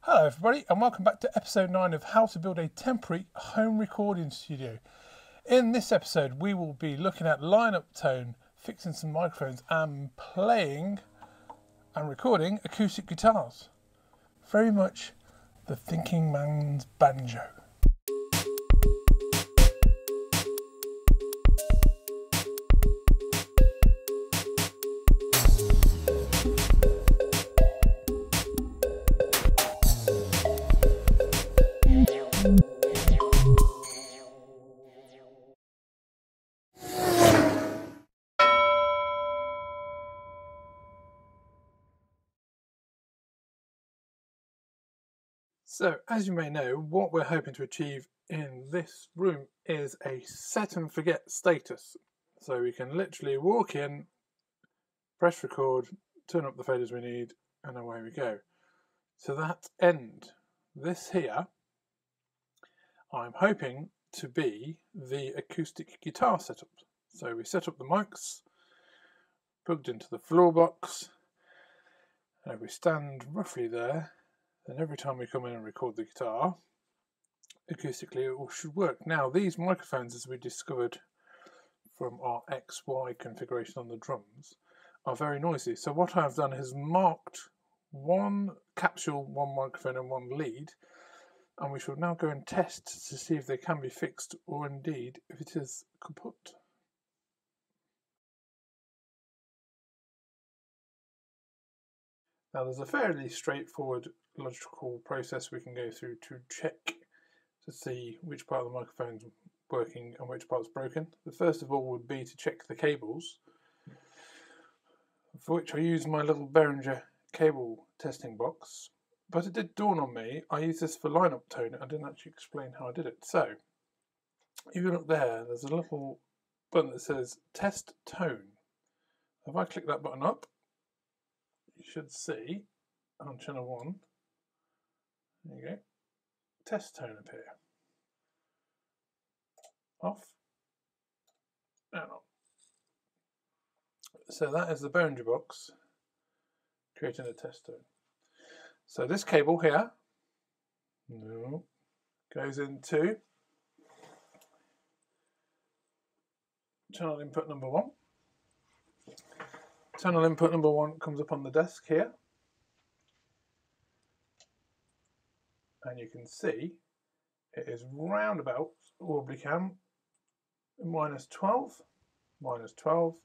Hello everybody and welcome back to episode 9 of how to build a temporary home recording studio. In this episode we will be looking at lineup tone, fixing some microphones and playing and recording acoustic guitars. Very much the thinking man's banjo. So, as you may know, what we're hoping to achieve in this room is a set and forget status. So we can literally walk in, press record, turn up the faders we need, and away we go. To that end, this here, I'm hoping to be the acoustic guitar setup. So we set up the mics, plugged into the floor box, and if we stand roughly there, then every time we come in and record the guitar, acoustically it all should work. Now these microphones, as we discovered from our XY configuration on the drums, are very noisy. So what I've done is marked one capsule, one microphone and one lead, and we shall now go and test to see if they can be fixed or indeed if it is kaput. Now there's a fairly straightforward logical process we can go through to check to see which part of the microphone's working and which part's broken. The first of all would be to check the cables, for which I use my little Behringer cable testing box. But it did dawn on me, I use this for lineup tone. I didn't actually explain how I did it. So, if you look there, there's a little button that says test tone. If I click that button up, you should see on channel 1, there you go, test tone appear. Off and on. So that is the Behringer box creating a test tone. So this cable here goes into channel input number 1. Channel input number 1 comes up on the desk here, and you can see it is round about wobbly cam -12, -12,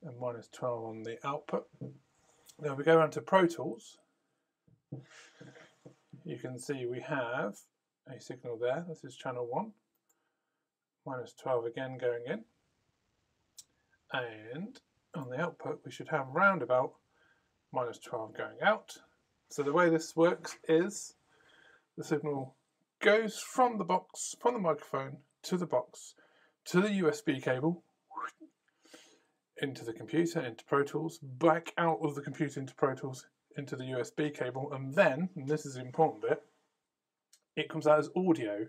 and -12 on the output. Now we go around to Pro Tools. You can see we have a signal there. This is channel 1, -12 again going in, and on the output we should have round about -12 going out. So the way this works is the signal goes from the box, from the microphone to the box, to the USB cable, into the computer, into Pro Tools, back out of the computer into Pro Tools, into the USB cable, and then, and this is the important bit, it comes out as audio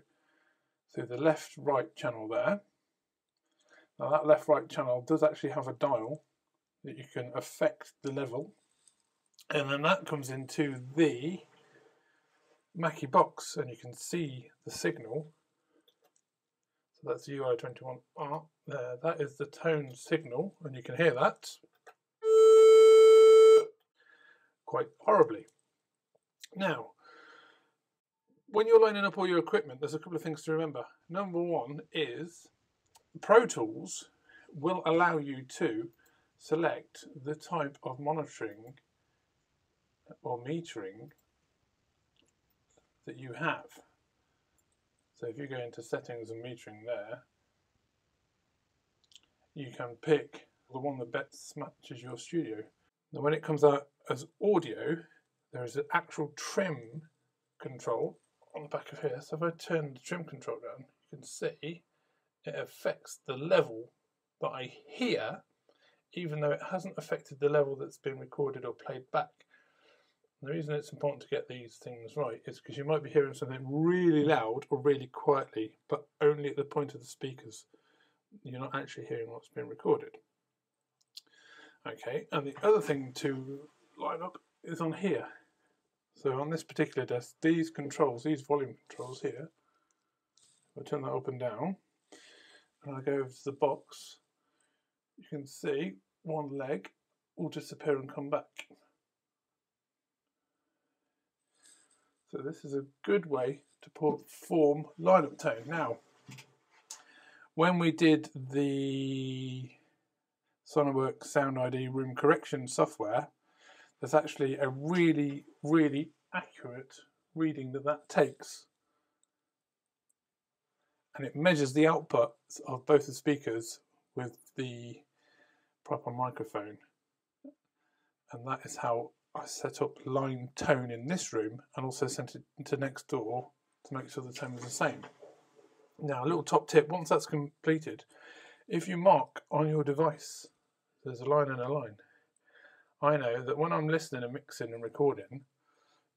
through the left-right channel there. Now that left-right channel does actually have a dial that you can affect the level, and then that comes into the Mackie box, and you can see the signal. So that's UI24r there. That is the tone signal, and you can hear that quite horribly. Now, when you're lining up all your equipment, there's a couple of things to remember. Number one is Pro Tools will allow you to select the type of monitoring or metering that you have. So if you go into settings and metering there, you can pick the one that best matches your studio. Now when it comes out as audio, there is an actual trim control on the back of here. So if I turn the trim control down, you can see it affects the level that I hear, even though it hasn't affected the level that's been recorded or played back. And the reason it's important to get these things right is because you might be hearing something really loud or really quietly, but only at the point of the speakers. You're not actually hearing what's been recorded. Okay, and the other thing to line up is on here. So on this particular desk, these controls, these volume controls here, I turn that up and down, and I go over to the box, you can see one leg will disappear and come back. So this is a good way to perform lineup tone. Now, when we did the Sonarworks Sound ID room correction software, there's actually a really, really accurate reading that takes. And it measures the output of both the speakers with the proper microphone. And that is how I set up line tone in this room, and also sent it into next door to make sure the tone is the same. Now, a little top tip, once that's completed, if you mark on your device, there's a line and a line, I know that when I'm listening and mixing and recording,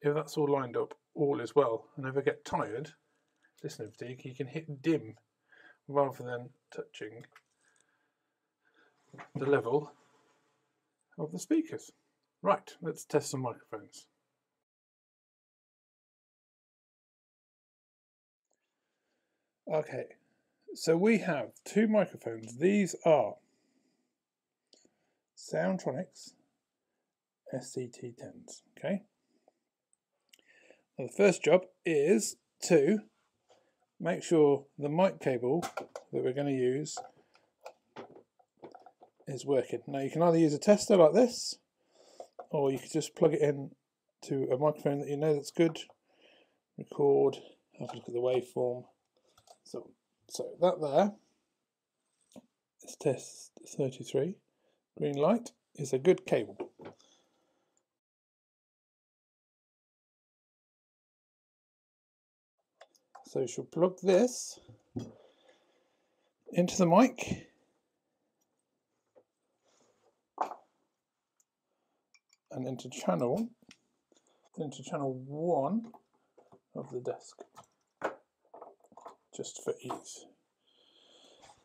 if that's all lined up, all is well. And if I get tired, listening fatigue, you can hit dim rather than touching the level of the speakers. Right, let's test some microphones. Okay, so we have two microphones. These are Soundtronics STC-10s. Okay. Now the first job is to make sure the mic cable that we're going to use is working. Now you can either use a tester like this, or you can just plug it in to a microphone that you know that's good, record, have a look at the waveform. So that there is test 33. Green light is a good cable. So you should plug this into the mic, and into channel 1 of the desk, just for ease.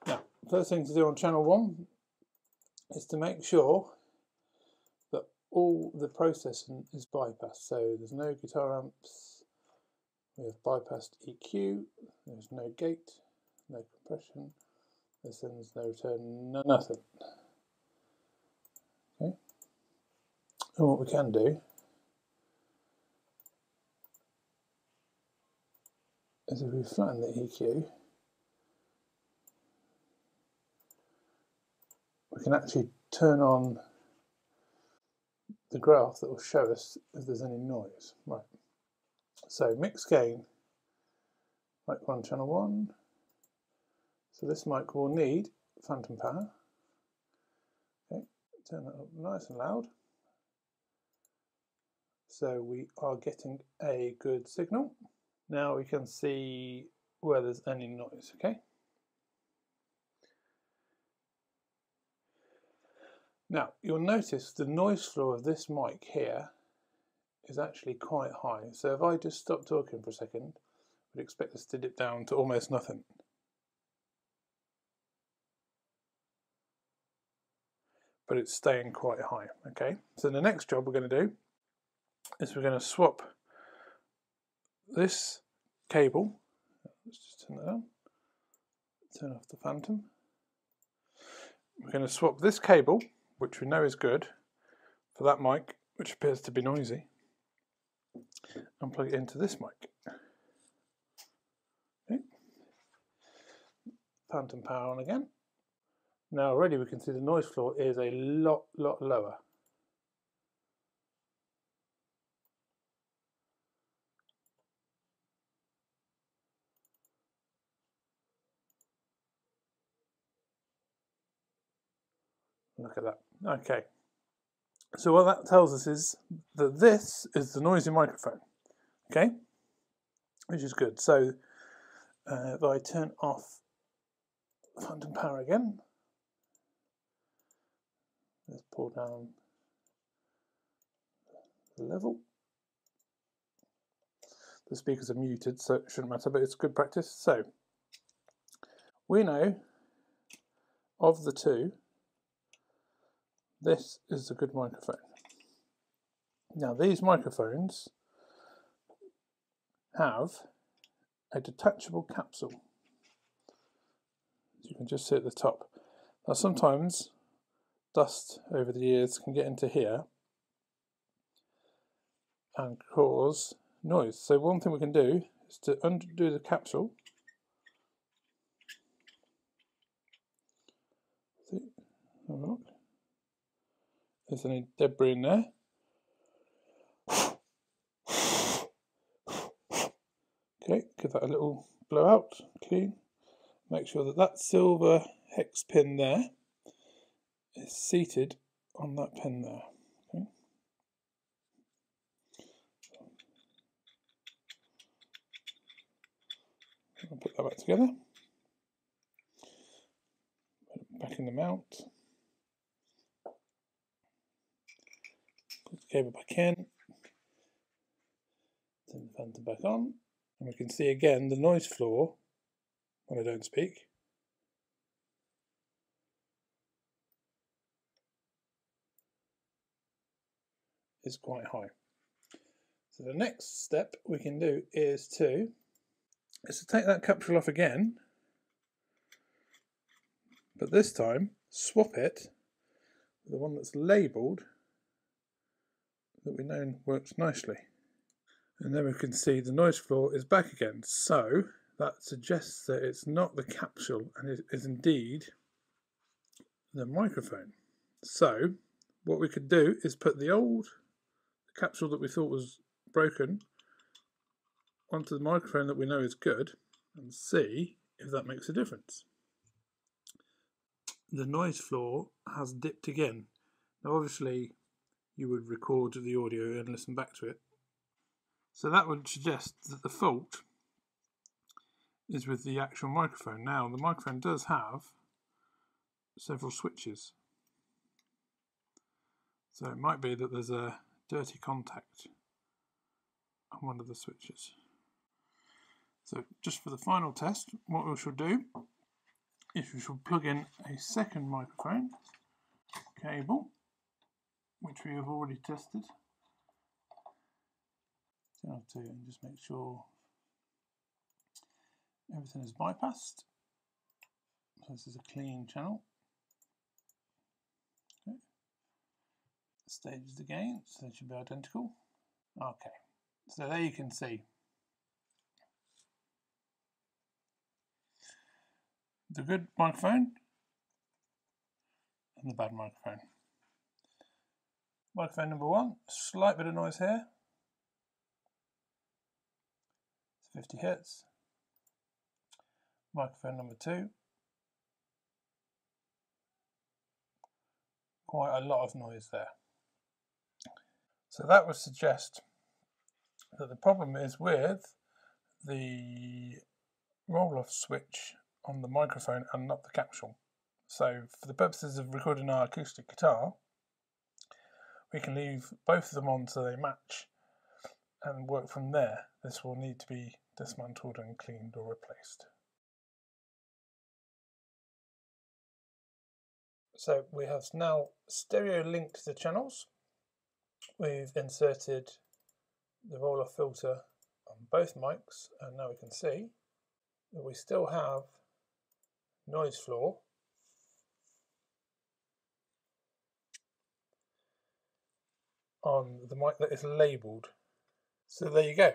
Now, first thing to do on channel 1 is to make sure that all the processing is bypassed. So there's no guitar amps, we have bypassed EQ, there's no gate, no compression, there's no return, nothing. Okay. And what we can do is if we flatten the EQ, we can actually turn on the graph that will show us if there's any noise. Right. So mix gain, mic 1, channel 1. So this mic will need phantom power. Okay, turn that up nice and loud. So we are getting a good signal. Now we can see where there's any noise, okay? Now you'll notice the noise floor of this mic here is actually quite high. So if I just stop talking for a second, we'd expect this to dip down to almost nothing. But it's staying quite high, okay? So the next job we're going to do is we're going to swap this cable. Let's just turn that on. Turn off the phantom. We're going to swap this cable, which we know is good, for that mic, which appears to be noisy, and plug it into this mic. Okay. Phantom power on again. Now already we can see the noise floor is a lot lower. Look at that. Okay. So what that tells us is that this is the noisy microphone. Okay? Which is good. So if I turn off phantom power again, let's pull down the level. The speakers are muted, so it shouldn't matter, but it's good practice. So we know of the two, this is a good microphone. Now these microphones have a detachable capsule. You can just see at the top. Now sometimes dust over the years can get into here and cause noise. So one thing we can do is to undo the capsule. See, have a look. There's any debris in there. Okay, give that a little blow out, clean. Make sure that that silver hex pin there is seated on that pin there. Okay. I'll put that back together. Put it back in the mount. Put the cable back in. Turn the phantom back on. And we can see again the noise floor when I don't speak. Is quite high. So the next step we can do is to take that capsule off again, but this time swap it with the one that's labelled that we know works nicely. And then we can see the noise floor is back again. So that suggests that it's not the capsule and it is indeed the microphone. So what we could do is put the old capsule that we thought was broken onto the microphone that we know is good and see if that makes a difference. The noise floor has dipped again. Now obviously you would record the audio and listen back to it. So that would suggest that the fault is with the actual microphone. Now the microphone does have several switches. So it might be that there's a dirty contact on one of the switches. So just for the final test, what we shall do is we shall plug in a second microphone cable, which we have already tested. So and just make sure everything is bypassed. So this is a clean channel. Okay. Stages again, so they should be identical. Okay, so there you can see the good microphone and the bad microphone. Microphone number one, slight bit of noise here. 50 Hertz. Microphone number two, quite a lot of noise there. So that would suggest that the problem is with the roll-off switch on the microphone and not the capsule. So for the purposes of recording our acoustic guitar, we can leave both of them on so they match and work from there. This will need to be dismantled and cleaned or replaced. So we have now stereo linked the channels. We've inserted the roll-off filter on both mics, and now we can see that we still have noise floor on the mic that is labelled. So there you go.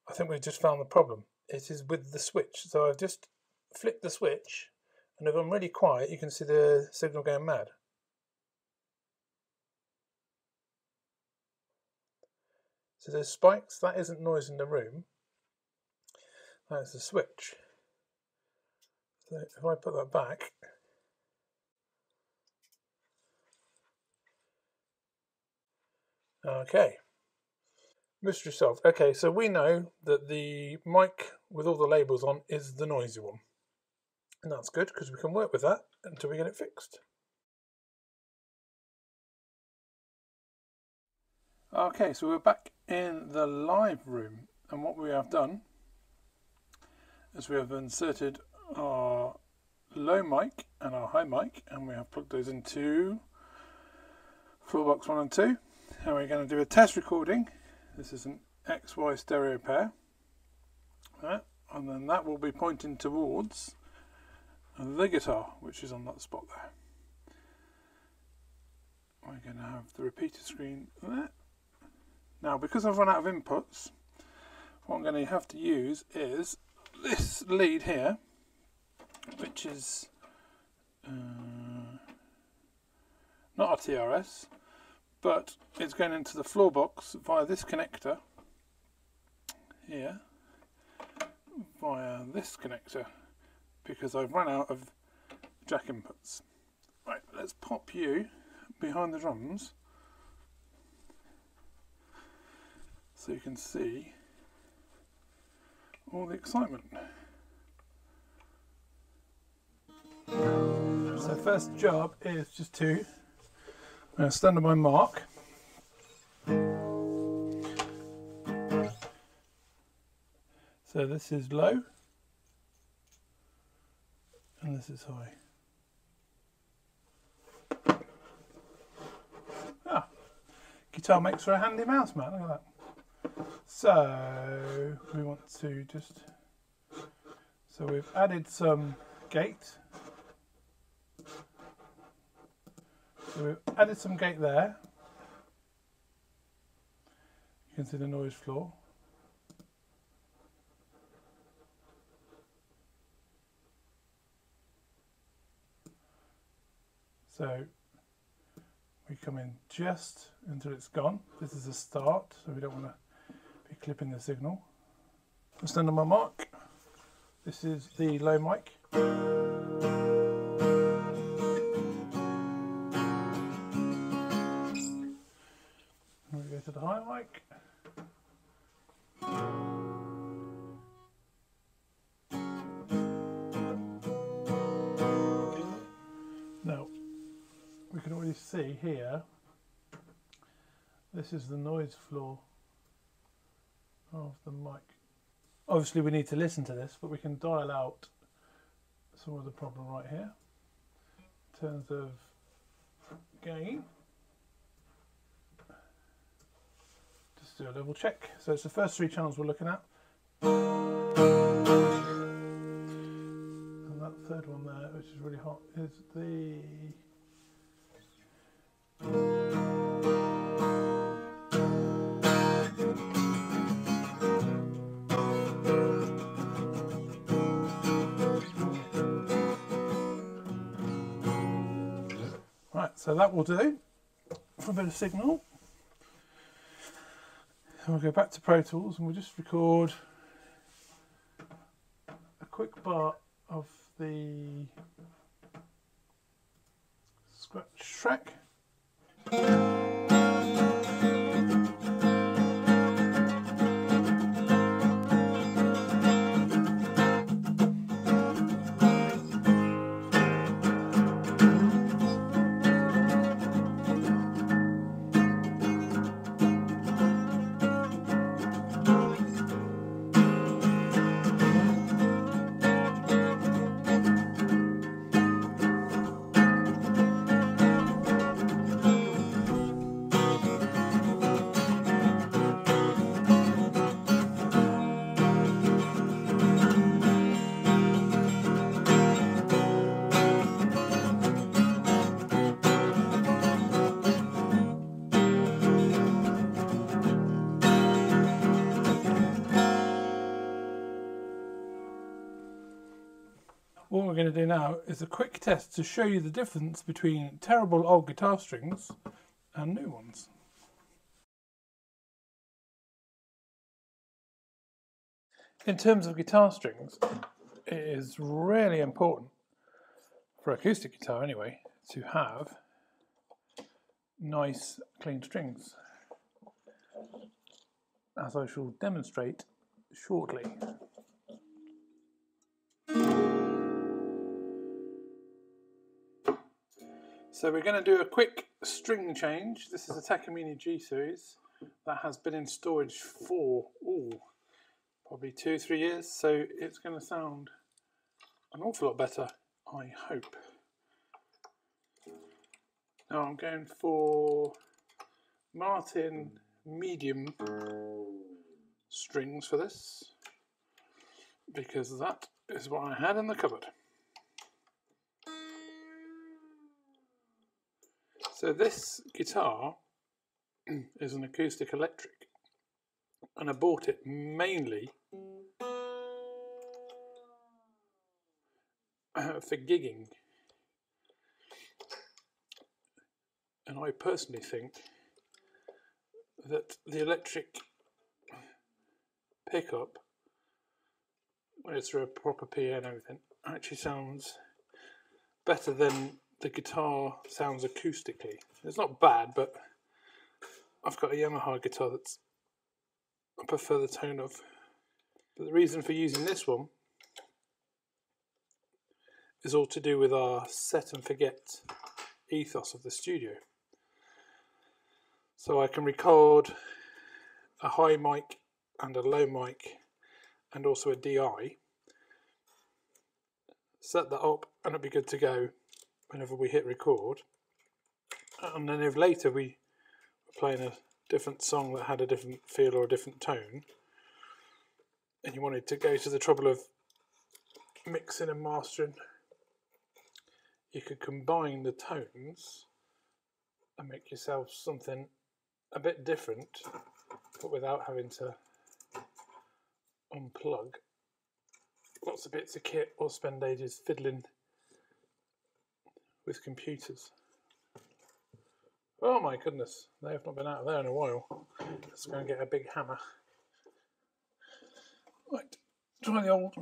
I think we've just found the problem. It is with the switch. So I've just flicked the switch, and if I'm really quiet, you can see the signal going mad. So there's spikes. That isn't noise in the room. That's the switch. So if I put that back, okay. Mystery solved. Okay, so we know that the mic with all the labels on is the noisy one. And that's good because we can work with that until we get it fixed. Okay, so we're back in the live room, and what we have done is we have inserted our low mic and our high mic, and we have plugged those into floor box 1 and 2, and we're going to do a test recording. This is an XY stereo pair, and then that will be pointing towards the guitar, which is on that spot there. We're going to have the repeater screen there. Now, because I've run out of inputs, what I'm going to have to use is this lead here, which is not a TRS, but it's going into the floor box via this connector here, via this connector, because I've run out of jack inputs. Right, let's pop you behind the drums so you can see all the excitement. So first job is just to stand on my mark. So this is low and this is high. Ah, guitar makes for a handy mouse, man, look at that. So we want to just, so we've added some gate. So we've added some gate there. You can see the noise floor. So we come in just until it's gone. This is a start, so we don't want to be clipping the signal. I'll stand on my mark. This is the low mic. And we go to the high mic. Now, we can already see here, this is the noise floor of the mic. Obviously we need to listen to this, but we can dial out some of the problem right here in terms of gain. Just do a level check. So it's the first three channels we're looking at. And that third one there, which is really hot, is the right, so that will do for a bit of signal. And we'll go back to Pro Tools and we'll just record a quick part of the scratch track. What we're going to do now is a quick test to show you the difference between terrible old guitar strings and new ones. In terms of guitar strings, it is really important, for acoustic guitar anyway, to have nice clean strings, as I shall demonstrate shortly. So we're going to do a quick string change. This is a Takamine G series that has been in storage for probably 2-3 years, so it's going to sound an awful lot better, I hope. Now I'm going for Martin medium strings for this. because that is what I had in the cupboard. So this guitar is an acoustic electric, and I bought it mainly for gigging. And I personally think that the electric pickup, when it's through a proper PA and everything, actually sounds better than the guitar sounds acoustically. It's not bad, but I've got a Yamaha guitar that's I prefer the tone of. But the reason for using this one is all to do with our set and forget ethos of the studio. So I can record a high mic and a low mic and also a DI, set that up, and it'll be good to go whenever we hit record. And then if later we were playing a different song that had a different feel or a different tone, and you wanted to go to the trouble of mixing and mastering, you could combine the tones and make yourself something a bit different, but without having to unplug lots of bits of kit or spend ages fiddling with computers. Oh my goodness, they have not been out of there in a while. Let's go and get a big hammer. Right, try the old.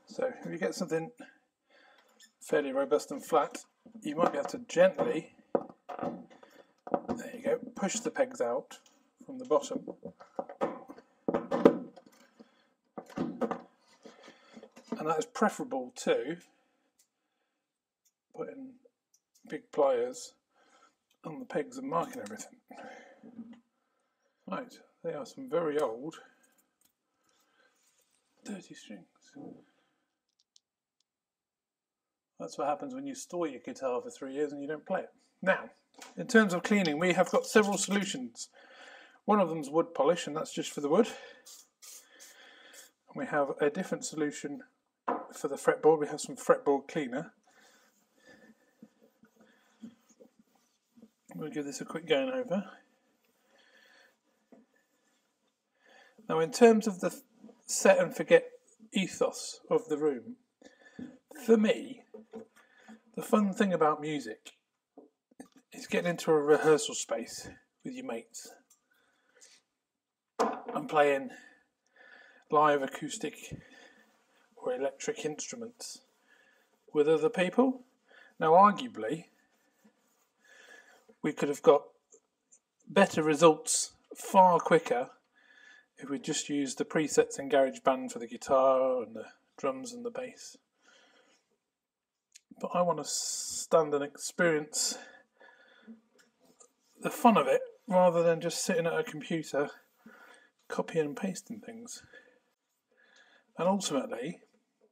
So if you get something fairly robust and flat, you might be able to gently, there you go, push the pegs out from the bottom. And that is preferable to putting big pliers on the pegs and marking everything. Right, they are some very old dirty strings. That's what happens when you store your guitar for 3 years and you don't play it. Now, in terms of cleaning, we have got several solutions. One of them is wood polish, and that's just for the wood. And we have a different solution for the fretboard. We have some fretboard cleaner. We'll give this a quick going over. Now, in terms of the set and forget ethos of the room, for me, the fun thing about music is getting into a rehearsal space with your mates and playing live acoustic or electric instruments with other people. Now, arguably, we could have got better results far quicker if we just used the presets in GarageBand for the guitar and the drums and the bass. But I want to stand and experience the fun of it rather than just sitting at a computer copying and pasting things. And ultimately,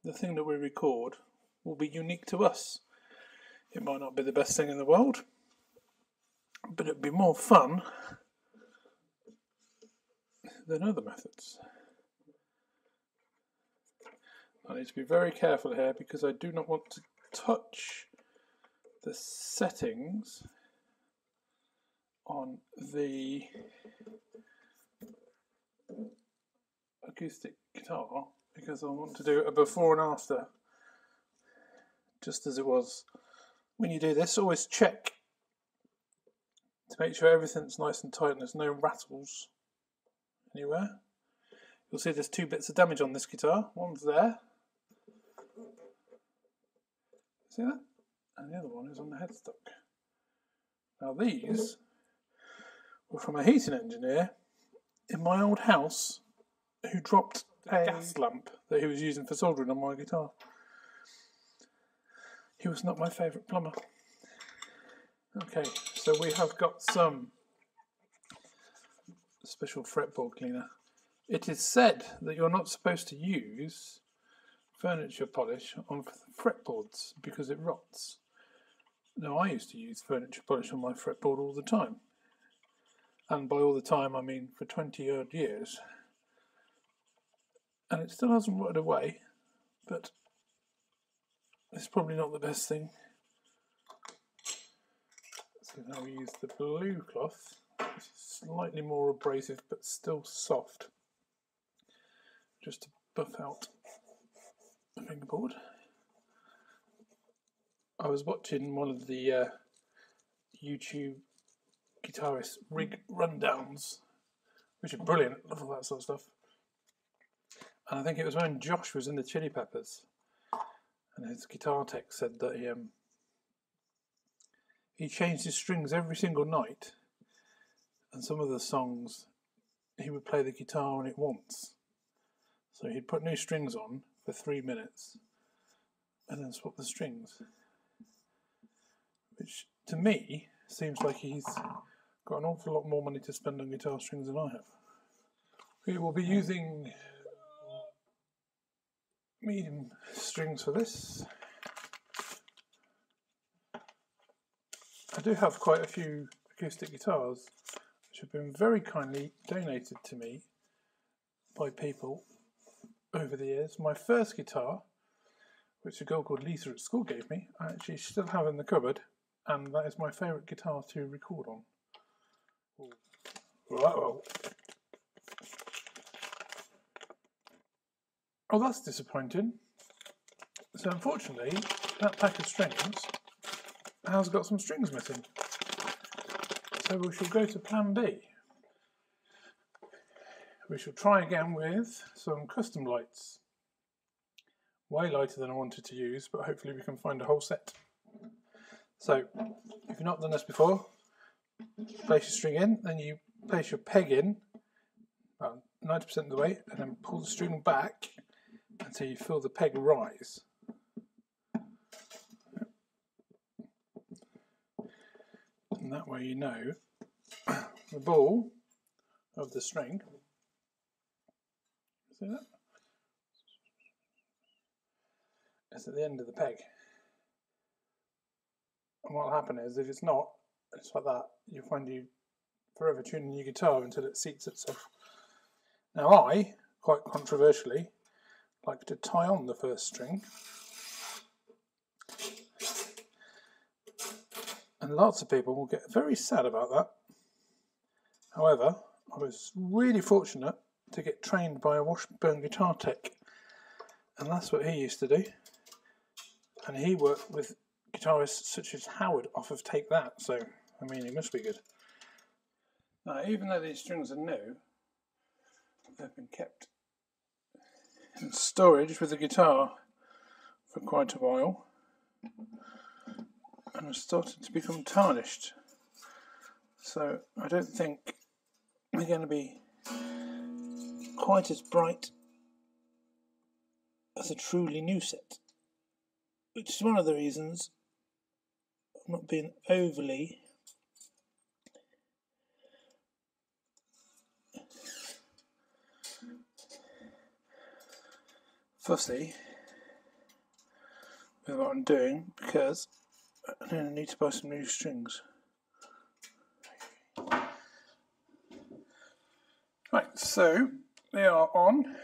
the thing that we record will be unique to us. It might not be the best thing in the world, but it'd be more fun than other methods. I need to be very careful here because I do not want to touch the settings on the acoustic guitar because I want to do a before and after just as it was. When you do this, always check to make sure everything's nice and tight and there's no rattles anywhere. You'll see there's 2 bits of damage on this guitar. One's there. See that? And the other one is on the headstock. Now these were from a heating engineer in my old house who dropped a gas lamp that he was using for soldering on my guitar. He was not my favourite plumber. Okay, so we have got some special fretboard cleaner. It is said that you're not supposed to use furniture polish on fretboards because it rots. Now, I used to use furniture polish on my fretboard all the time. And by all the time, I mean for 20 odd years. and it still hasn't rotted away, but it's probably not the best thing. So now we use the blue cloth, which is slightly more abrasive but still soft, just to buff out the fingerboard. I was watching one of the YouTube guitarist rig rundowns, which are brilliant. I love all that sort of stuff. And I think it was when Josh was in the Chili Peppers, and his guitar tech said that he changed his strings every single night, and some of the songs he would play the guitar on it once. So he'd put new strings on for 3 minutes and then swap the strings, which to me seems like he's got an awful lot more money to spend on guitar strings than I have. We will be using medium strings for this. I do have quite a few acoustic guitars which have been very kindly donated to me by people over the years. My first guitar, which a girl called Lisa at school gave me, I actually still have in the cupboard, and that is my favourite guitar to record on. Whoa. Oh, that's disappointing. So unfortunately, that pack of strings has got some strings missing. So we shall go to plan B. We shall try again with some custom lights. Way lighter than I wanted to use, but hopefully we can find a whole set. So, if you've not done this before, place your string in, then you place your peg in about 90% of the way, and then pull the string back until you feel the peg rise. And that way you know the ball of the string, see that? It's at the end of the peg. And what will happen is, if it's not, it's like that, you'll find you forever tuning your guitar until it seats itself. Now I, quite controversially, like to tie on the first string. And lots of people will get very sad about that. However, I was really fortunate to get trained by a Washburn guitar tech, and that's what he used to do. And he worked with guitarists such as Howard off of Take That, so I mean, he must be good. Now, even though these strings are new, they've been kept in storage with the guitar for quite a while, and have started to become tarnished. So I don't think they're going to be quite as bright as a truly new set, which is one of the reasons I've not been overly fussy with what I'm doing, because I'm going to need to buy some new strings. Right, so they are on.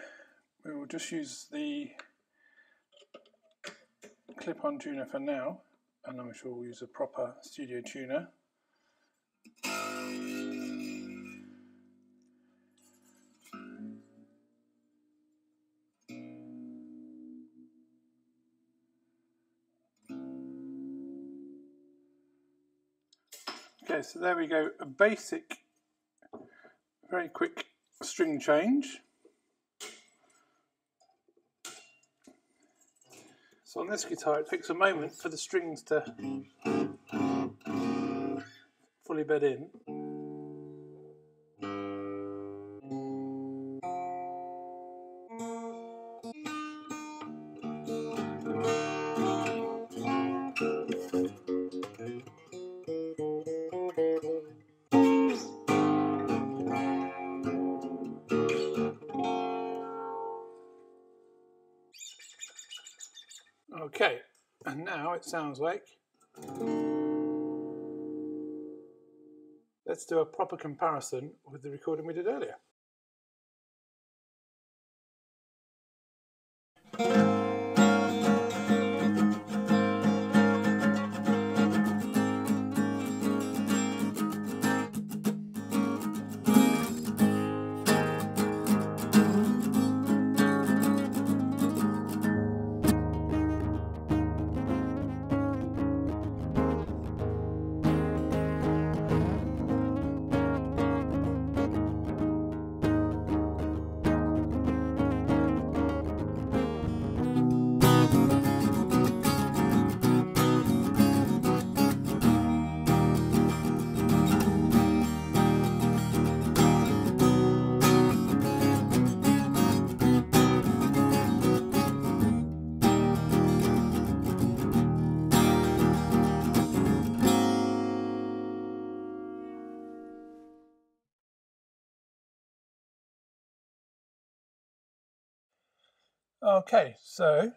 We will just use the clip-on tuner for now, and I'm sure we'll use a proper studio tuner. Okay, so there we go, a basic, very quick string change. So on this guitar it takes a moment for the strings to fully bed in. Okay, and now it sounds like, let's do a proper comparison with the recording we did earlier. Okay, so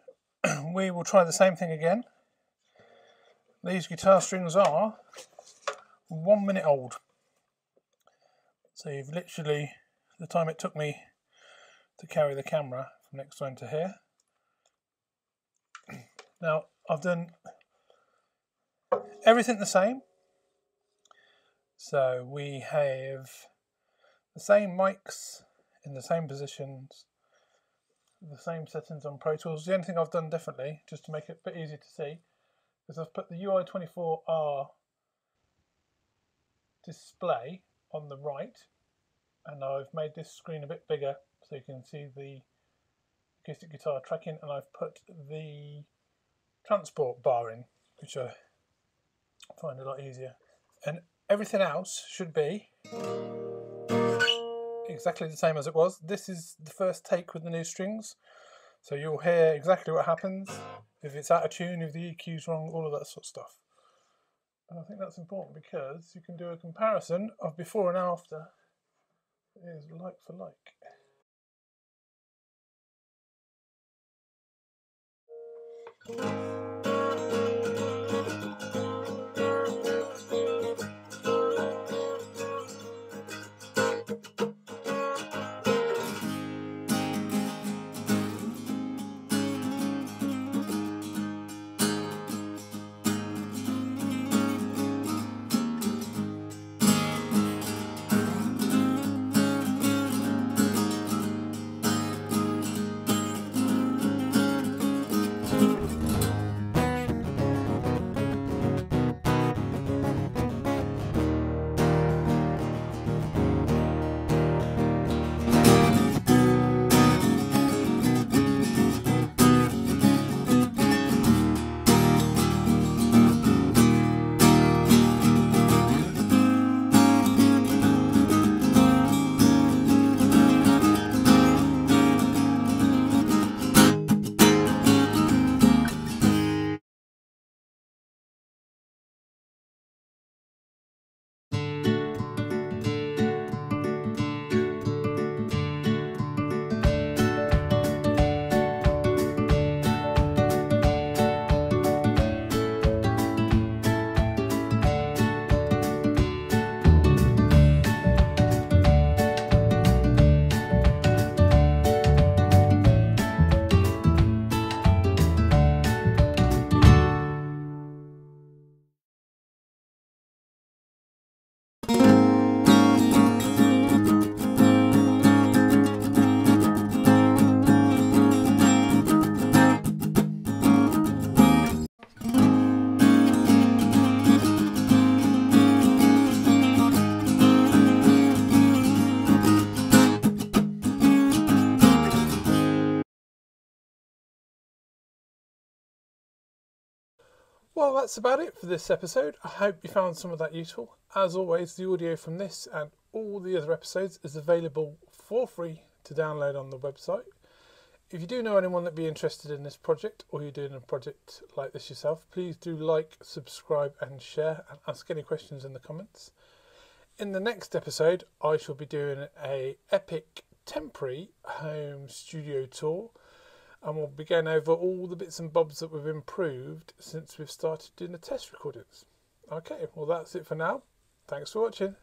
we will try the same thing again. These guitar strings are 1 minute old. So you've literally, the time it took me to carry the camera from next to home to here. Now I've done everything the same. So we have the same mics in the same positions, the same settings on Pro Tools. The only thing I've done differently, just to make it a bit easier to see, is I've put the UI24r display on the right, and I've made this screen a bit bigger so you can see the acoustic guitar tracking, and I've put the transport bar in, which I find a lot easier. And everything else should be exactly the same as it was. This is the first take with the new strings, so you'll hear exactly what happens, if it's out of tune, if the EQ's wrong, all of that sort of stuff. And I think that's important because you can do a comparison of before and after. It is like for like. Well, that's about it for this episode. I hope you found some of that useful. As always, the audio from this and all the other episodes is available for free to download on the website. If you do know anyone that'd be interested in this project, or you're doing a project like this yourself, please do like, subscribe and share, and ask any questions in the comments. In the next episode, I shall be doing a epic temporary home studio tour, and we'll be going over all the bits and bobs that we've improved since we've started doing the test recordings. Okay, well that's it for now. Thanks for watching.